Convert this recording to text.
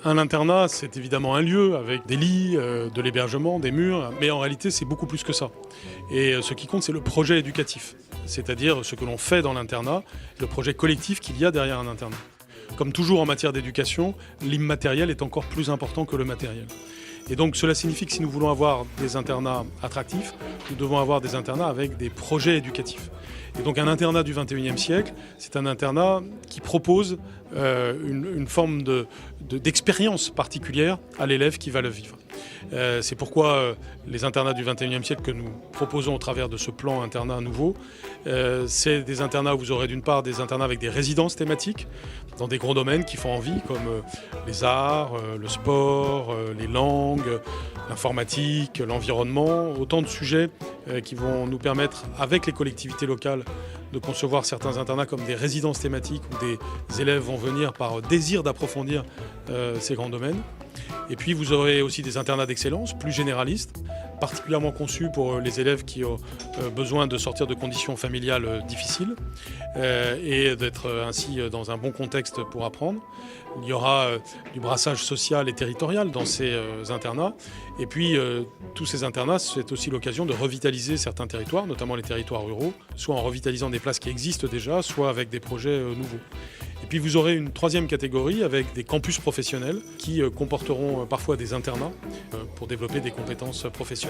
Un internat, c'est évidemment un lieu avec des lits, de l'hébergement, des murs, mais en réalité, c'est beaucoup plus que ça. Et ce qui compte, c'est le projet éducatif, c'est-à-dire ce que l'on fait dans l'internat, le projet collectif qu'il y a derrière un internat. Comme toujours en matière d'éducation, l'immatériel est encore plus important que le matériel. Et donc cela signifie que si nous voulons avoir des internats attractifs, nous devons avoir des internats avec des projets éducatifs. Et donc un internat du XXIe siècle, c'est un internat qui propose une forme d'expérience particulière à l'élève qui va le vivre. C'est pourquoi les internats du XXIe siècle que nous proposons au travers de ce plan internat nouveau, c'est des internats où vous aurez d'une part des internats avec des résidences thématiques dans des gros domaines qui font envie, comme les arts, le sport, les langues, l'informatique, l'environnement, autant de sujets qui vont nous permettre, avec les collectivités locales, de concevoir certains internats comme des résidences thématiques où des élèves vont venir par désir d'approfondir ces grands domaines. Et puis vous aurez aussi des internats d'excellence, plus généralistes, particulièrement conçus pour les élèves qui ont besoin de sortir de conditions familiales difficiles et d'être ainsi dans un bon contexte pour apprendre. Il y aura du brassage social et territorial dans ces internats. Et puis tous ces internats, c'est aussi l'occasion de revitaliser certains territoires, notamment les territoires ruraux, soit en revitalisant des places qui existent déjà, soit avec des projets nouveaux. Et puis vous aurez une troisième catégorie avec des campus professionnels qui comporteront parfois des internats pour développer des compétences professionnelles.